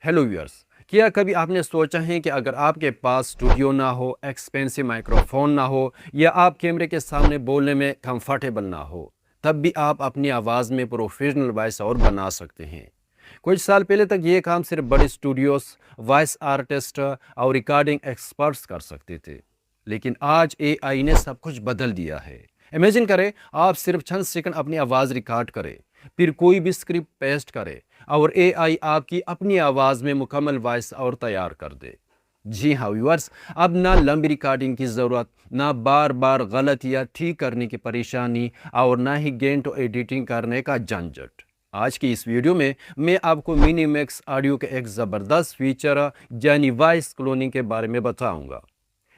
Hello viewers, क्या कभी आपने सोचा है कि अगर आपके पास स्टूडियो ना हो, एक्सपेंसिव माइक्रोफोन ना हो या आप कैमरे के सामने बोलने में कंफर्टेबल ना हो, तब भी आप अपनी आवाज़ में प्रोफेशनल वॉइस और बना सकते हैं। कुछ साल पहले तक ये काम सिर्फ बड़े स्टूडियोज, वॉइस आर्टिस्ट और रिकॉर्डिंग एक्सपर्ट्स कर सकते थे, लेकिन आज एआई ने सब कुछ बदल दिया है। इमेजिन करें, आप सिर्फ चंद सेकंड अपनी आवाज़ रिकॉर्ड करें, फिर कोई भी स्क्रिप्ट पेस्ट करे और एआई आपकी अपनी आवाज़ में मुकम्मल वॉइस और तैयार कर दे। जी हाँ व्यूअर्स, अब ना लंबी रिकॉर्डिंग की ज़रूरत, ना बार बार गलत या ठीक करने की परेशानी और ना ही गेंटो एडिटिंग करने का झंझट। आज की इस वीडियो में मैं आपको मिनीमैक्स ऑडियो के एक ज़बरदस्त फीचर यानी वॉइस क्लोनिंग के बारे में बताऊंगा।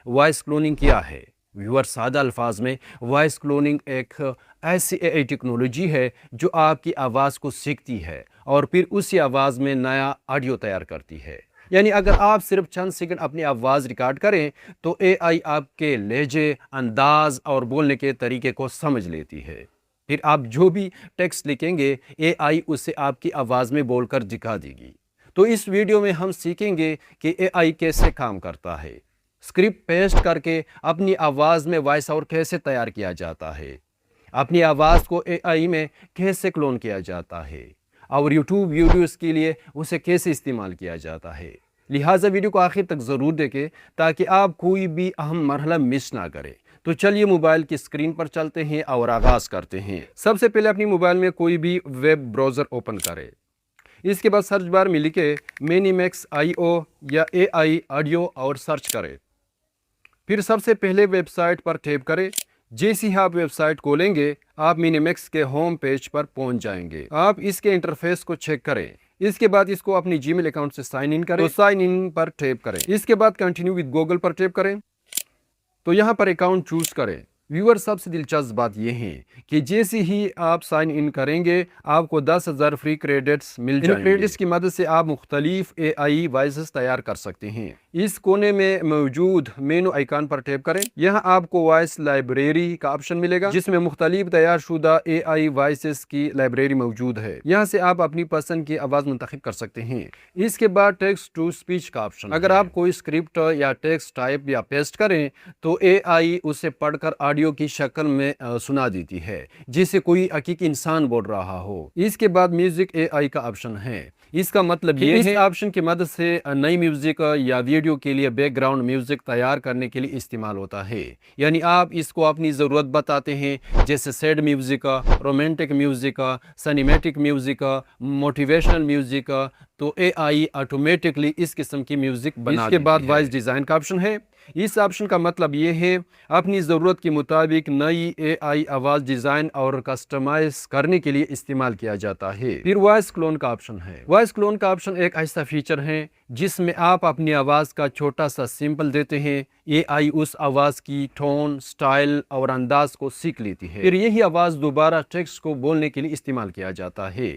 वॉइस क्लोनिंग क्या है? व्यूअर, सादा अल्फाज में वॉइस क्लोनिंग एक ऐसी एआई टेक्नोलॉजी है जो आपकी आवाज़ को सीखती है और फिर उसी आवाज़ में नया ऑडियो तैयार करती है। यानी अगर आप सिर्फ चंद सेकंड अपनी आवाज़ रिकॉर्ड करें तो एआई आपके लहजे, अंदाज और बोलने के तरीके को समझ लेती है। फिर आप जो भी टेक्स्ट लिखेंगे एआई उसे आपकी आवाज़ में बोलकर दिखा देगी। तो इस वीडियो में हम सीखेंगे कि एआई कैसे काम करता है, स्क्रिप्ट पेस्ट करके अपनी आवाज़ में वॉइस ओवर कैसे तैयार किया जाता है, अपनी आवाज़ को एआई में कैसे क्लोन किया जाता है और यूट्यूब वीडियोस के लिए उसे कैसे इस्तेमाल किया जाता है। लिहाजा वीडियो को आखिर तक ज़रूर देखें ताकि आप कोई भी अहम मरहला मिस ना करें। तो चलिए मोबाइल की स्क्रीन पर चलते हैं और आगाज़ करते हैं। सबसे पहले अपनी मोबाइल में कोई भी वेब ब्राउज़र ओपन करें। इसके बाद सर्च बार में लिखे मिनीमैक्स IO या एआई ऑडियो और सर्च करें। फिर सबसे पहले वेबसाइट पर टैप करें। जैसे ही आप वेबसाइट खोलेंगे आप मिनीमैक्स के होम पेज पर पहुंच जाएंगे। आप इसके इंटरफेस को चेक करें। इसके बाद इसको अपनी जीमेल अकाउंट से साइन इन करें। तो साइन इन पर टैप करें। इसके बाद कंटिन्यू विद गूगल पर टैप करें। तो यहाँ पर अकाउंट चूज करें। व्यूअर, सबसे दिलचस्प बात यह है कि जैसे ही आप साइन इन करेंगे आपको 10,000 फ्री क्रेडिट्स मिल जाएंगे। इन क्रेडिट्स की मदद से आप मुख्तलिफ एआई वॉइसेस तैयार कर सकते हैं। इस कोने में मौजूद मेनू आइकन पर टैप करें। यहाँ आपको वॉइस लाइब्रेरी का ऑप्शन मिलेगा जिसमें मुख्तलिफ तैयार शुदा एआई वॉइसेस की लाइब्रेरी मौजूद है। यहाँ से आप अपनी पसंद की आवाज़ मुंतखब कर सकते हैं। इसके बाद टेक्स्ट टू स्पीच का ऑप्शन। अगर आप कोई स्क्रिप्ट या टेक्स्ट टाइप या पेस्ट करें तो एआई उसे पढ़कर ऑडियो की शक्ल में सुना देती है जिसे कोई हकीकी इंसान बोल रहा हो। इसके बाद म्यूजिक एआई का ऑप्शन है। इसका मतलब ये है इस ऑप्शन की मदद से नई म्यूजिक या वीडियो के लिए बैकग्राउंड म्यूजिक तैयार करने के लिए इस्तेमाल होता है। यानी आप इसको अपनी ज़रूरत बताते हैं, जैसे sad music, romantic music, cinematic music, motivational music, तो एआई ऑटोमेटिकली इस किस्म की म्यूजिक बना। इसके बाद वॉइस डिज़ाइन का ऑप्शन है। इस ऑप्शन का मतलब ये है अपनी ज़रूरत के मुताबिक नई एआई आवाज़ डिज़ाइन और कस्टमाइज करने के लिए इस्तेमाल किया जाता है। फिर वॉइस क्लोन का ऑप्शन है। वॉइस क्लोन का ऑप्शन एक ऐसा फीचर है जिसमें आप अपनी आवाज़ का छोटा सा सैंपल देते हैं। एआई उस आवाज़ की टोन, स्टाइल और अंदाज को सीख लेती है। फिर यही आवाज़ दोबारा टेक्स्ट को बोलने के लिए इस्तेमाल किया जाता है।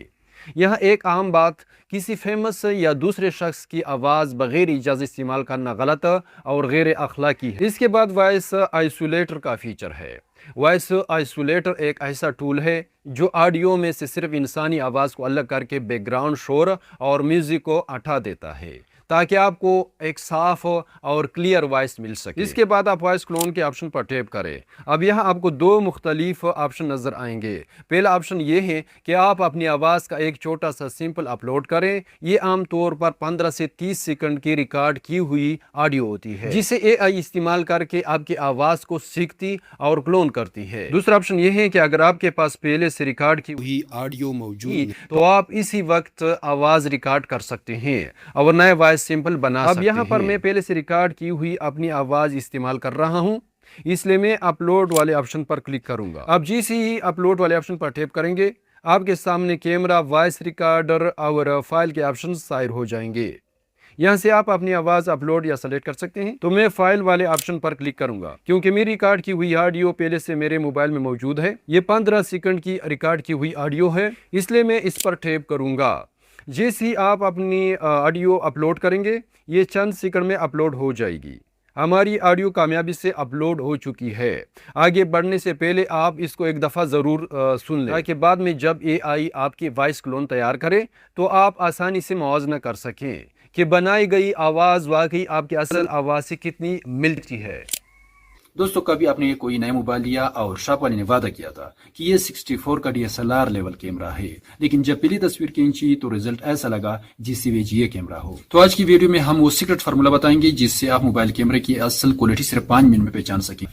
यहाँ एक आम बात, किसी फेमस या दूसरे शख्स की आवाज़ बगैर इजाज़त इस्तेमाल करना गलत और गैर अखलाकी है। इसके बाद वॉइस आइसोलेटर का फीचर है। वॉइस आइसोलेटर एक ऐसा टूल है जो ऑडियो में से सिर्फ इंसानी आवाज़ को अलग करके बैकग्राउंड शोर और म्यूज़िक को हटा देता है ताकि आपको एक साफ और क्लियर वॉइस मिल सके। इसके बाद आप वॉइस क्लोन के ऑप्शन पर टैप करें। अब यहाँ आपको दो मुख्तलिफ ऑप्शन नज़र आएंगे। पहला ऑप्शन ये है कि आप अपनी आवाज़ का एक छोटा सा सिंपल अपलोड करें। ये आमतौर पर 15 से 30 सेकंड की रिकॉर्ड की हुई ऑडियो होती है जिसे एआई इस्तेमाल करके आपकी आवाज़ को सीखती और क्लोन करती है। दूसरा ऑप्शन ये है कि अगर आपके पास पहले से रिकॉर्ड की हुई ऑडियो मौजूद है तो आप इसी वक्त आवाज़ रिकॉर्ड कर सकते हैं और नए वॉइस सिंपल बना सकते हैं। अब यहाँ पर मैं पहले से रिकॉर्ड की हुई अपनी आवाज़ इस्तेमाल कर रहा हूँ, इसलिए मैं अपलोड वाले ऑप्शन पर क्लिक करूंगा। अब जैसे ही अपलोड वाले ऑप्शन पर टैप करेंगे आपके सामने कैमरा, वॉइस रिकॉर्डर और फाइल के ऑप्शन ज़ाहिर हो जाएंगे। यहाँ से आप अपनी आवाज़ अपलोड या सेलेक्ट कर सकते हैं। तो मैं फाइल वाले ऑप्शन पर क्लिक करूंगा क्योंकि मेरी रिकॉर्ड की हुई ऑडियो पहले से मेरे मोबाइल में मौजूद है। ये 15 सेकंड की रिकॉर्ड की हुई ऑडियो है, इसलिए मैं इस पर टैप करूंगा। जैसे ही आप अपनी ऑडियो अपलोड करेंगे ये चंद सेकंड में अपलोड हो जाएगी। ہماری آڈیو کامیابی سے اپلوڈ ہو چکی ہے۔ آگے بڑھنے سے پہلے آپ اس کو ایک دفعہ ضرور سن لیں تاکہ بعد میں جب اے آئی آپ کی وائس کلون تیار کرے تو آپ آسانی سے موازنہ کر سکیں کہ بنائی گئی آواز واقعی آپ کی اصل آواز سے کتنی ملتی ہے۔ دوستو، کبھی آپ نے کوئی نیا موبائل لیا اور شاپ والے نے وعدہ کیا تھا کہ یہ 64 کا DSLR لیول کیمرہ ہے، لیکن جب پہلی تصویر کھینچی تو رزلٹ ایسا لگا جیسے یہ کیمرہ ہو۔ تو آج کی ویڈیو میں ہم وہ سیکرٹ فارمولا بتائیں گے جس سے آپ موبائل کیمرے کی اصل کوالٹی صرف 5 منٹ میں پہچان سکیں۔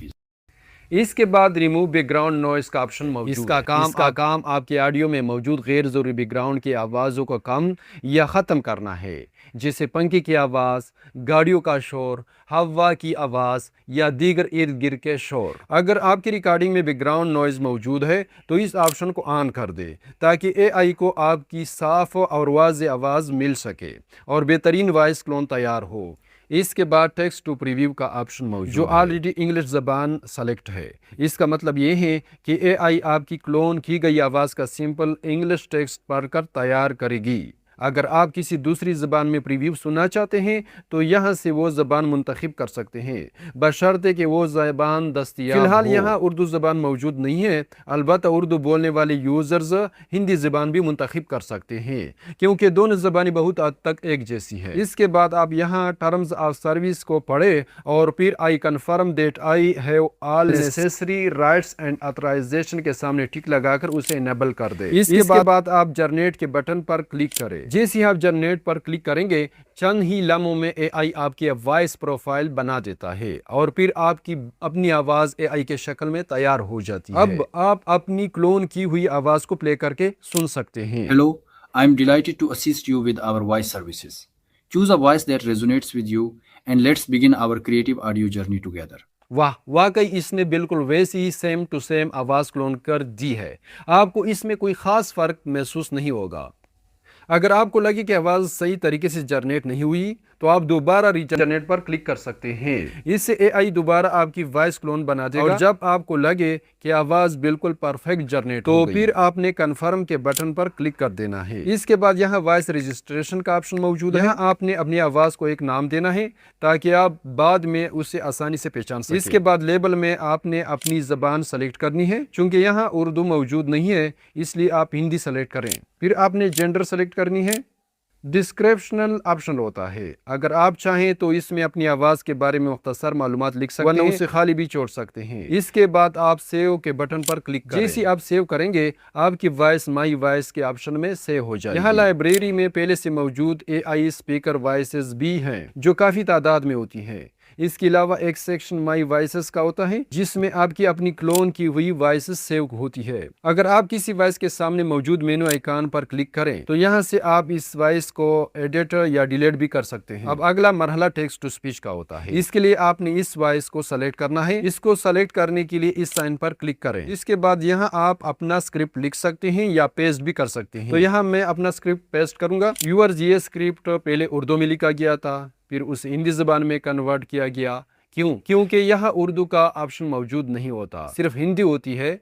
اس کے بعد ریموو بیک گراؤنڈ نوائز کا آپشن موجود ہے۔ اس کا کام آپ کے آڈیو میں موجود غیر ضروری بیک گراؤنڈ کی آوازوں کو کم یا ختم کرنا ہے، جیسے پنکھے کی آواز، گاڑیوں کا شور، ہوا کی آواز یا دیگر ارد گرد کے شور۔ اگر آپ کی ریکارڈنگ میں بیک گراؤنڈ نوائز موجود ہے تو اس آپشن کو آن کر دے تاکہ اے آئی کو آپ کی صاف اور واضح آواز مل سکے اور بہترین وائس کلون تیار ہو۔ اس کے بعد ٹیکسٹ ٹو پریویو کا آپشن موجود جو آلریڈی انگلش زبان سلیکٹ ہے۔ اس کا مطلب یہ ہے کہ اے آئی آپ کی کلون کی گئی آواز کا سمپل انگلش ٹیکسٹ پڑھ کر تیار کرے گی۔ اگر آپ کسی دوسری زبان میں پریویو سننا چاہتے ہیں تو یہاں سے وہ زبان منتخب کر سکتے ہیں، بشرطے کہ وہ زبان دستیاب ہو۔ فی الحال یہاں اردو زبان موجود نہیں ہے، البتہ اردو بولنے والے یوزرز ہندی زبان بھی منتخب کر سکتے ہیں کیونکہ دونوں زبانیں بہت حد تک ایک جیسی ہے۔ اس کے بعد آپ یہاں ٹرمز آف سروس کو پڑھیں اور پھر I confirm that I have all necessary rights and authorization کے سامنے ٹک لگا کر اسے انیبل کر دیں۔ اس کے بعد آپ جنریٹ کے بٹن پر کلک کریں۔ جیسے آپ جنریٹ پر کلک کریں گے چند ہی لمحوں میں اے آئی آپ کی وائس پروفائل بنا دیتا ہے اور پھر آپ کی اپنی آواز اے آئی کے شکل میں تیار ہو جاتی ہے۔ اب آپ اپنی کلون کی ہوئی آواز کو پلے کر کے سن سکتے ہیں۔ Hello, I'm delighted to assist you with our voice services. Choose a voice that resonates with you and let's begin our creative audio journey together. واہ، واقعی اس نے بالکل ویسی ہی سیم ٹو سیم آواز کلون کر دی ہے۔ آپ کو اس میں کوئی خاص فرق محسوس نہیں ہوگا۔ اگر آپ کو لگے کہ آواز صحیح طریقے سے جنریٹ نہیں ہوئی تو آپ دوبارہ ریجنریٹ پر کلک کر سکتے ہیں۔ اس سے اے آئی دوبارہ آپ کی وائس کلون بنا دے گا اور جب آپ کو لگے کہ آواز بالکل پرفیکٹ جنریٹ ہو گئی تو پھر آپ نے کنفرم کے بٹن پر کلک کر دینا ہے۔ اس کے بعد یہاں وائس رجسٹریشن کا آپشن موجود ہے۔ یہاں آپ نے اپنی آواز کو ایک نام دینا ہے تاکہ آپ بعد میں اسے آسانی سے پہچان سکیں۔ اس کے بعد لیبل میں آپ نے اپنی زبان سلیکٹ کرنی ہے، چونکہ یہاں اردو موجود نہیں ہے اس لیے آپ ہندی سلیکٹ کریں۔ پھر آپ نے جینڈر سلیکٹ کرنی ہے۔ ڈسکرپشنل آپشن ہوتا ہے، اگر آپ چاہیں تو اس میں اپنی آواز کے بارے میں مختصر معلومات لکھ سکتے ہیں ورنہ اسے خالی بھی چھوڑ سکتے ہیں۔ اس کے بعد آپ سیو کے بٹن پر کلک کریں۔ جیسے آپ سیو کریں گے آپ کی وائس مائی وائس کے آپشن میں سیو ہو جائے گی۔ یہاں لائبریری میں پہلے سے موجود اے آئی اسپیکر وائسز بھی ہیں جو کافی تعداد میں ہوتی ہیں۔ اس کے علاوہ ایک سیکشن مائی وائسز کا ہوتا ہے جس میں آپ کی اپنی کلون کی ہوئی وائسز سیو ہوتی ہے۔ اگر آپ کسی وائس کے سامنے موجود مینو آئیکن پر کلک کریں تو یہاں سے آپ اس وائس کو ایڈٹ یا ڈیلیٹ بھی کر سکتے ہیں۔ اب اگلا مرحلہ ٹیکسٹ ٹو اسپیچ کا ہوتا ہے۔ اس کے لیے آپ نے اس وائس کو سلیکٹ کرنا ہے۔ اس کو سلیکٹ کرنے کے لیے اس سائن پر کلک کریں۔ اس کے بعد یہاں آپ اپنا اسکرپٹ لکھ سکتے ہیں یا پیسٹ بھی کر سکتے ہیں۔ تو یہاں میں اپنا اسکرپٹ پیسٹ کروں گا۔ ویورز، یہ اسکرپٹ پہلے اردو میں لکھا گیا تھا، پھر اسے ہندی زبان میں کنورٹ کیا گیا۔ کیونکہ یہاں اردو کا آپشن موجود نہیں ہوتا، صرف ہندی ہوتی ہے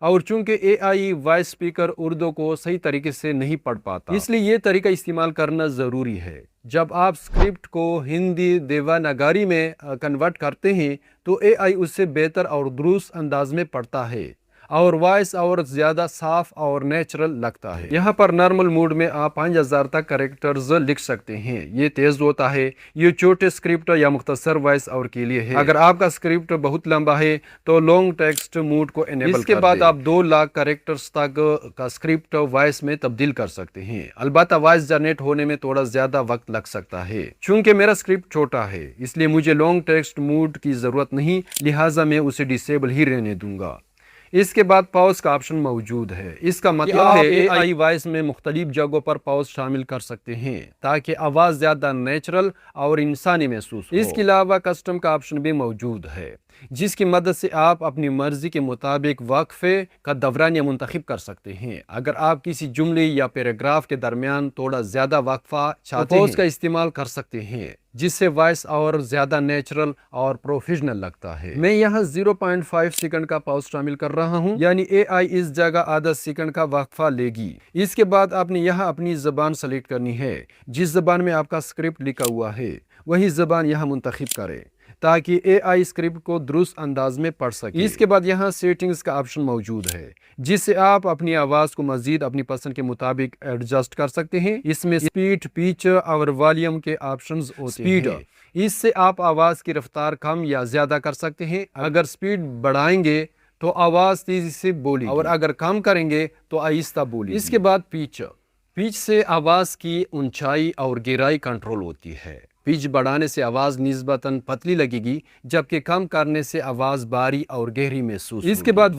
اور چونکہ اے آئی وائس اسپیکر اردو کو صحیح طریقے سے نہیں پڑھ پاتا، اس لیے یہ طریقہ استعمال کرنا ضروری ہے۔ جب آپ اسکرپٹ کو ہندی دیوناگری میں کنورٹ کرتے ہیں تو اے آئی اس سے بہتر اور درست انداز میں پڑھتا ہے اور وائس اور زیادہ صاف اور نیچرل لگتا ہے۔ یہاں پر نارمل موڈ میں آپ 5000 تک کریکٹرز لکھ سکتے ہیں، یہ تیز ہوتا ہے۔ یہ چھوٹے اسکرپٹ یا مختصر وائس اور کے لیے ہے۔ اگر آپ کا اسکرپٹ بہت لمبا ہے تو لانگ ٹیکسٹ موڈ کو انیبل کر دیں۔ اس کے بعد آپ 2 لاکھ کریکٹرز تک کا اسکرپٹ وائس میں تبدیل کر سکتے ہیں، البتہ وائس جنریٹ ہونے میں تھوڑا زیادہ وقت لگ سکتا ہے۔ چونکہ میرا اسکرپٹ چھوٹا ہے اس لیے مجھے لانگ ٹیکسٹ موڈ کی ضرورت نہیں، لہٰذا میں اسے ڈسیبل ہی رہنے دوں گا۔ اس کے بعد پاؤز کا آپشن موجود ہے۔ اس کا مطلب ہے اے آئی وائس میں مختلف جگہوں پر پاؤز شامل کر سکتے ہیں تاکہ آواز زیادہ نیچرل اور انسانی محسوس ہو۔ اس کے علاوہ کسٹم کا آپشن بھی موجود ہے جس کی مدد سے آپ اپنی مرضی کے مطابق وقفے کا دورانیہ منتخب کر سکتے ہیں۔ اگر آپ کسی جملے یا پیراگراف کے درمیان تھوڑا زیادہ وقفہ چاہتے ہیں تو پاؤز کا استعمال کر سکتے ہیں جس سے وائس اور زیادہ نیچرل اور پروفیشنل لگتا ہے۔ میں یہاں 0.5 سیکنڈ کا پاؤز شامل کر رہا ہوں، یعنی اے آئی اس جگہ آدھا سیکنڈ کا وقفہ لے گی۔ اس کے بعد آپ نے یہاں اپنی زبان سلیکٹ کرنی ہے، جس زبان میں آپ کا اسکرپٹ لکھا ہوا ہے وہی زبان یہاں منتخب کریں۔ ताकि AI स्क्रिप्ट को दुरुस्त अंदाज में पढ़ सके। इसके बाद यहाँ सेटिंग्स का ऑप्शन मौजूद है जिससे आप अपनी आवाज़ को मज़ीद अपनी पसंद के मुताबिक एडजस्ट कर सकते हैं। इसमें स्पीड, पिच और वॉल्यूम के ऑप्शंस होते हैं। इससे आप आवाज़ की रफ्तार कम या ज़्यादा कर सकते हैं। अगर स्पीड बढ़ाएंगे तो आवाज़ तेज़ी से बोलेगी और अगर कम करेंगे तो आहिस्ता बोलेगी। इसके बाद पिच से आवाज़ की ऊंचाई और गहराई कंट्रोल होती है। पिच बढ़ाने से आवाज़ निस्बतन पतली लगेगी जबकि कम करने से आवाज़ भारी और गहरी महसूस होगी। इसके बाद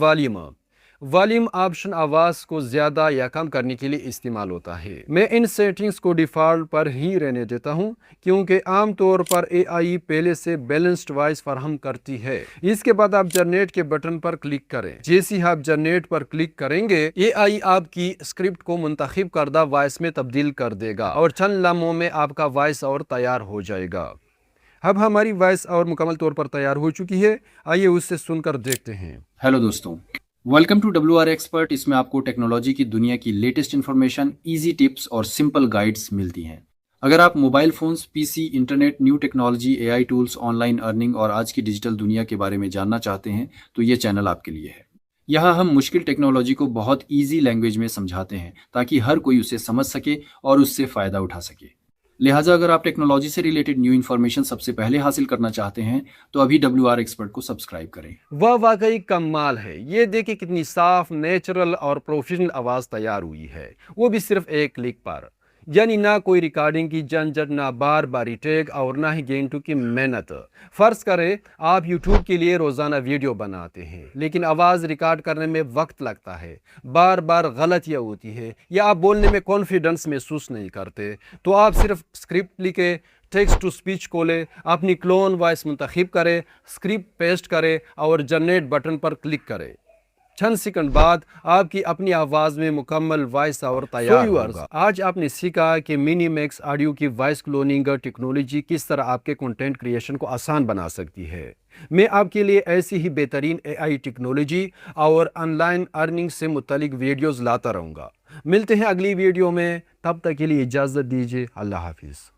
वॉल्यूम ऑप्शन आवाज़ को ज़्यादा या कम करने के लिए इस्तेमाल होता है। मैं इन सेटिंग्स को डिफ़ॉल्ट पर ही रहने देता हूं क्योंकि आम तौर पर AI पहले से बैलेंस्ड वॉइस फराहम करती है। इसके बाद आप जनरेट के बटन पर क्लिक करें। जैसे ही आप जनरेट पर क्लिक करेंगे AI आपकी स्क्रिप्ट को मुंतखब करदा वॉइस में तब्दील कर देगा और चंद लम्हों में आपका वॉइस और तैयार हो जाएगा। अब हमारी वॉइस और मुकम्मल तौर पर तैयार हो चुकी है, आइए उससे सुनकर देखते हैं। हेलो दोस्तों, वेलकम टू WR एक्सपर्ट। इसमें आपको टेक्नोलॉजी की दुनिया की लेटेस्ट इन्फॉर्मेशन, इजी टिप्स और सिंपल गाइड्स मिलती हैं। अगर आप mobile phones, PC, internet, new technology, AI tools, online earning और आज की डिजिटल दुनिया के बारे में जानना चाहते हैं तो ये चैनल आपके लिए है। यहाँ हम मुश्किल टेक्नोलॉजी को बहुत ईजी लैंग्वेज में समझाते हैं ताकि हर कोई उसे समझ सके और उससे फ़ायदा उठा सके। लिहाजा अगर आप टेक्नोलॉजी से रिलेटेड न्यू इन्फॉर्मेशन सबसे पहले हासिल करना चाहते हैं तो अभी WR एक्सपर्ट को सब्सक्राइब करें। वह वाकई कमाल है। ये देखिए कितनी साफ, नेचुरल और प्रोफेशनल आवाज़ तैयार हुई है, वो भी सिर्फ एक क्लिक पर। यानी ना कोई रिकॉर्डिंग की झंझट, ना बार बार टेक और ना ही गेंटू की मेहनत। फ़र्ज़ करें आप YouTube के लिए रोज़ाना वीडियो बनाते हैं लेकिन आवाज़ रिकॉर्ड करने में वक्त लगता है, बार बार गलतियाँ होती है या आप बोलने में कॉन्फिडेंस महसूस नहीं करते, तो आप सिर्फ स्क्रिप्ट लिखे, टेक्स्ट टू स्पीच खोलें, अपनी क्लोन वॉइस मुंतखब करें, स्क्रिप्ट पेस्ट करें और जनरेट बटन पर क्लिक करें। चंद सेकंड बाद आपकी अपनी आवाज़ में मुकम्मल वॉइस ओवर तैयार होगा। आज आपने सीखा कि मिनीमैक्स ऑडियो की वॉइस क्लोनिंग टेक्नोलॉजी किस तरह आपके कंटेंट क्रिएशन को आसान बना सकती है। मैं आपके लिए ऐसी ही बेहतरीन AI टेक्नोलॉजी और ऑनलाइन अर्निंग से मुतल्लिक वीडियोज़ लाता रहूँगा। मिलते हैं अगली वीडियो में, तब तक के लिए इजाज़त दीजिए। अल्लाह हाफिज़।